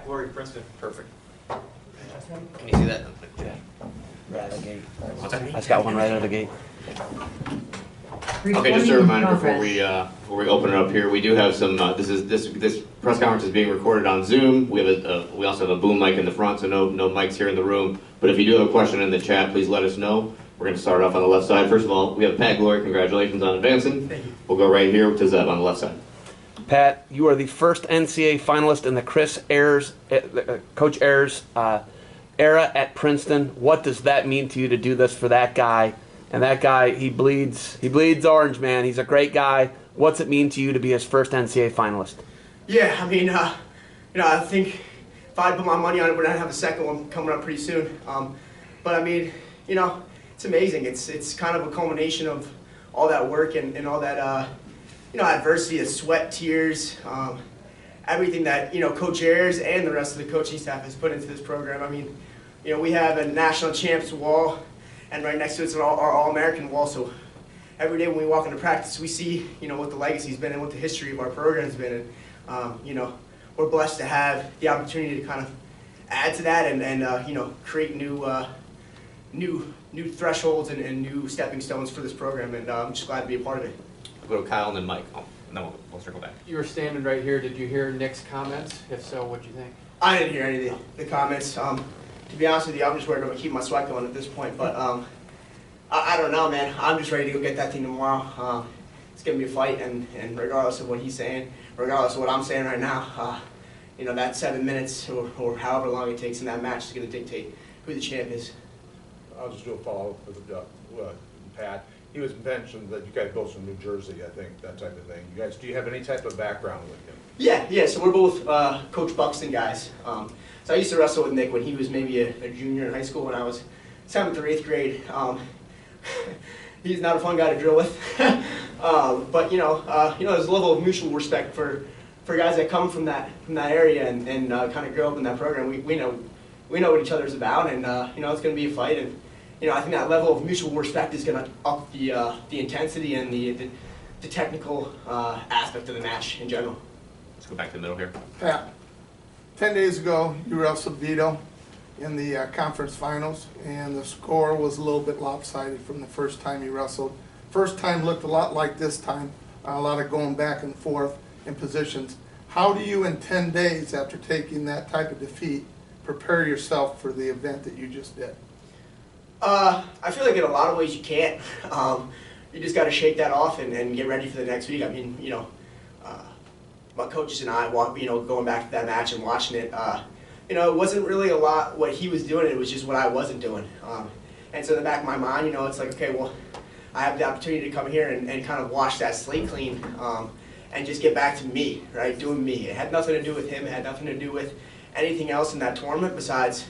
Glory, Princeton. Perfect. Can you see that? Yeah. Right out of the gate. What's that? I just got one right out of the gate. Okay, just a reminder before we open it up here, we do have some. This press conference is being recorded on Zoom. We have we also have a boom mic in the front, so no mics here in the room. But if you do have a question in the chat, please let us know. We're going to start off on the left side. First of all, we have Pat Glory. Congratulations on advancing. Thank you. We'll go right here to Zeb on the left side. Pat, you are the first NCAA finalist in the Coach Ayers era at Princeton. What does that mean to you to do this for that guy? And that guy, he bleeds orange, man. He's a great guy. What's it mean to you to be his first NCAA finalist? Yeah, I mean, I think if I put my money on it, we're gonna have a second one coming up pretty soon. But I mean, it's amazing. It's kind of a culmination of all that work and all that, adversity, the sweat, tears, everything that Coach Ayers and the rest of the coaching staff has put into this program. I mean, we have a national champs wall, and right next to it's our All-American wall. So every day when we walk into practice, we see what the legacy's been and what the history of our program's been. And we're blessed to have the opportunity to kind of add to that and create new thresholds and new stepping stones for this program. And I'm just glad to be a part of it. We'll go to Kyle and then Mike. Oh, and then we'll circle back. You were standing right here. Did you hear Nick's comments? If so, what'd you think? I didn't hear any of the comments. To be honest with you, I'm just worried about keeping my sweat going at this point. But I don't know, man. I'm just ready to go get that thing tomorrow. It's going to be a fight, and regardless of what he's saying, regardless of what I'm saying right now, that 7 minutes or however long it takes in that match is going to dictate who the champ is. I'll just do a follow-up with Pat. He was mentioned that you guys both from New Jersey, I think, that type of thing. You guys, do you have any type of background with him? Yeah. So we're both Coach Buxton guys. So I used to wrestle with Nick when he was maybe a junior in high school when I was 7th or 8th grade. He's not a fun guy to drill with, but there's a level of mutual respect for guys that come from that area and kind of grow up in that program. We know what each other's about, and it's going to be a fight. And I think that level of mutual respect is going to up the intensity and the technical aspect of the match in general. Let's go back to the middle here. Pat, 10 days ago, you wrestled Vito in the conference finals, and the score was a little bit lopsided from the first time you wrestled. First time looked a lot like this time, a lot of going back and forth in positions. How do you, in 10 days after taking that type of defeat, prepare yourself for the event that you just did? I feel like in a lot of ways you can't. You just got to shake that off and get ready for the next week. I mean, my coaches and I, going back to that match and watching it, it wasn't really a lot what he was doing. It was just what I wasn't doing. And so in the back of my mind, it's like, okay, well, I have the opportunity to come here and kind of wash that slate clean and just get back to me, right? Doing me. It had nothing to do with him. It had nothing to do with anything else in that tournament besides,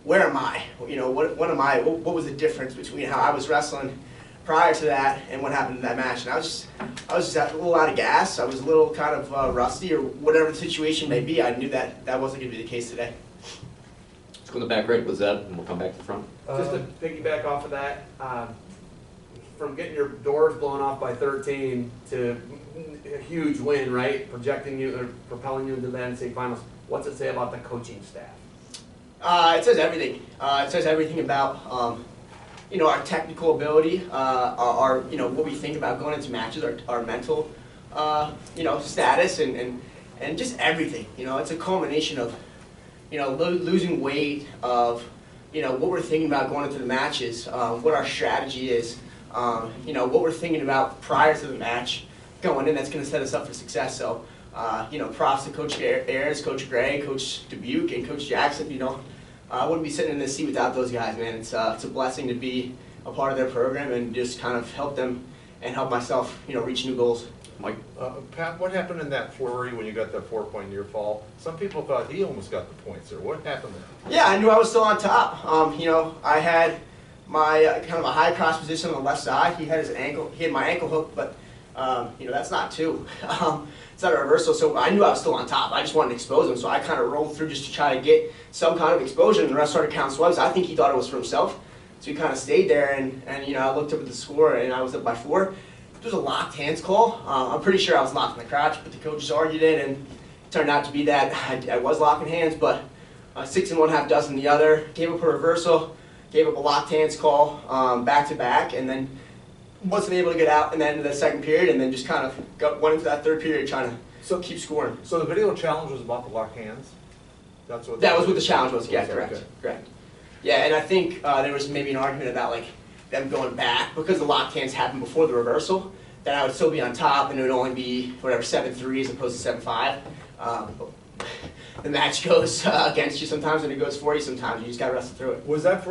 where am I? What am I? What was the difference between how I was wrestling prior to that and what happened in that match? And I was just a little out of gas. I was a little kind of rusty, or whatever the situation may be. I knew that wasn't going to be the case today. Let's go in the back right with Zeb, and we'll come back to the front. Just to piggyback off of that, from getting your doors blown off by 13 to a huge win, right? Projecting you or propelling you into the NCAA finals. What's it say about the coaching staff? It says everything. It says everything about our technical ability, our what we think about going into matches, our mental status, and just everything. It's a culmination of losing weight, of what we're thinking about going into the matches, what our strategy is, what we're thinking about prior to the match going in. That's going to set us up for success. So props to Coach Ayers, Coach Gray, Coach Dubuque, and Coach Jackson. I wouldn't be sitting in this seat without those guys, man. It's a blessing to be a part of their program and just kind of help them and help myself, reach new goals. Mike? Pat, what happened in that flurry when you got that 4-point near fall? Some people thought he almost got the points there. What happened there? Yeah, I knew I was still on top. I had my kind of a high cross position on the left side. He had my ankle hook, but that's not two. It's not a reversal, so I knew I was still on top. I just wanted to expose him, so I kind of rolled through just to try to get some kind of exposure, and the rest started counting swipes. I think he thought it was for himself, so he kind of stayed there, and I looked up at the score, and I was up by 4. There was a locked hands call. I'm pretty sure I was locked in the crotch, but the coaches argued it, and turned out to be that I was locking hands, but 6 and 1/2 dozen the other. Gave up a reversal, gave up a locked hands call back to back, and then wasn't able to get out in the end of the second period, and then just kind of went into that third period trying to keep scoring. So the video challenge was about the lock hands? That's what. That was what the challenge was. Yeah, correct. Okay. Correct. Yeah, and I think there was maybe an argument about like them going back because the locked hands happened before the reversal. That I would still be on top, and it would only be whatever 7-3 as opposed to 7-5. The match goes against you sometimes, and it goes for you sometimes. You just got to wrestle through it. Was that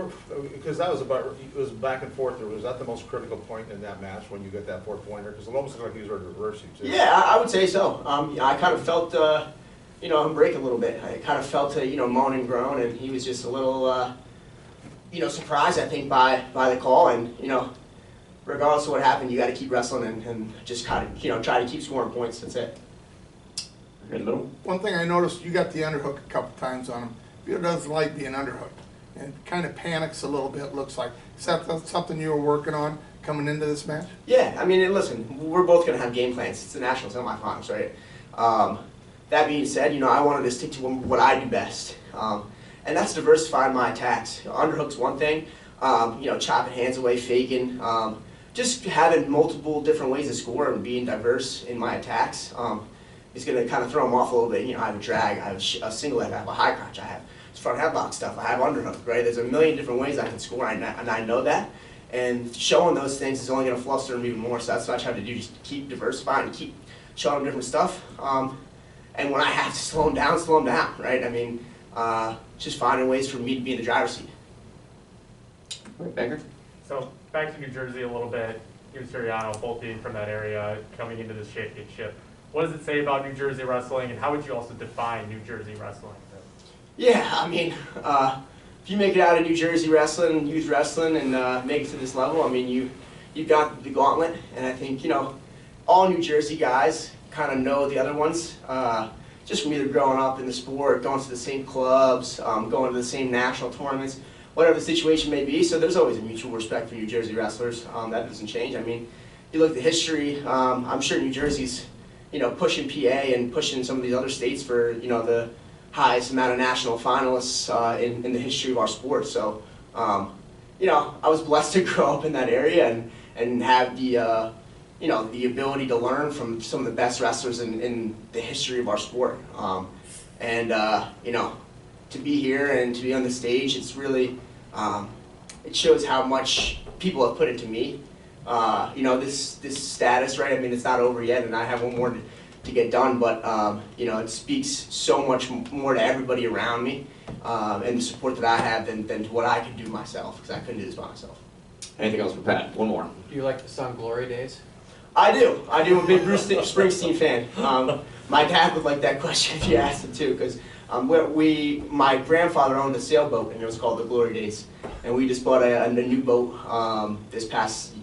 because that was about, it was back and forth, or was that the most critical point in that match when you get that 4-pointer? Because it almost looked like he was ready to reverse you too. Yeah, I would say so. I kind of felt, him break a little bit. I kind of felt, moan and groan, and he was just a little, surprised, I think, by the call. And, regardless of what happened, you got to keep wrestling and just kind of, try to keep scoring points. That's it. In the middle. One thing I noticed, you got the underhook a couple times on him. He doesn't like being underhooked and kind of panics a little bit, looks like. Is that something you were working on coming into this match? Yeah, I mean, listen, we're both going to have game plans. It's the national semifinals, right? That being said, I wanted to stick to what I do best. And that's diversifying my attacks. Underhook's one thing, chopping hands away, faking, just having multiple different ways to score and being diverse in my attacks. Is going to kind of throw them off a little bit. I have a drag, I have a single leg, I have a high crotch, I have front headlock stuff, I have underhook, right? There's a million different ways I can score, and I know that. And showing those things is only going to fluster them even more, so that's what I try to do, just keep diversifying, keep showing them different stuff. And when I have to slow them down, right? I mean, just finding ways for me to be in the driver's seat. Becker? So back to New Jersey a little bit, you and Siriano both being from that area, coming into this championship. What does it say about New Jersey wrestling, and how would you also define New Jersey wrestling? Yeah, I mean, if you make it out of New Jersey wrestling, youth wrestling, and make it to this level, I mean, you've got the gauntlet, and I think, all New Jersey guys kind of know the other ones, just from either growing up in the sport, going to the same clubs, going to the same national tournaments, whatever the situation may be, so there's always a mutual respect for New Jersey wrestlers. That doesn't change. I mean, you look at the history, I'm sure New Jersey's pushing PA and pushing some of these other states for, the highest amount of national finalists in the history of our sport. So, I was blessed to grow up in that area and have the, the ability to learn from some of the best wrestlers in the history of our sport. To be here and to be on the stage, it's really, it shows how much people have put into me. This status, right? I mean, it's not over yet, and I have one more to get done. But it speaks so much more to everybody around me, and the support that I have than to what I could do myself, because I couldn't do this by myself. Anything else for Pat? One more. Do you like the song Glory Days? I do. I'm a big Bruce Springsteen fan. My dad would like that question if you asked him too, because my grandfather owned a sailboat, and it was called the Glory Days. And we just bought a new boat this past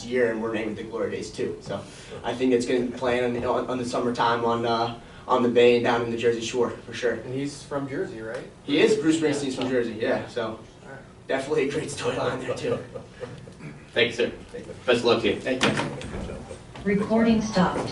year, and we're naming it the Glory Days too. So I think it's going to be playing on the summertime on the bay and down in the Jersey Shore for sure. And he's from Jersey, right? He is. Bruce Springsteen's from Jersey. Yeah. So definitely a great storyline there too. Thank you, sir. Best of luck to you. Thank you. Recording stopped.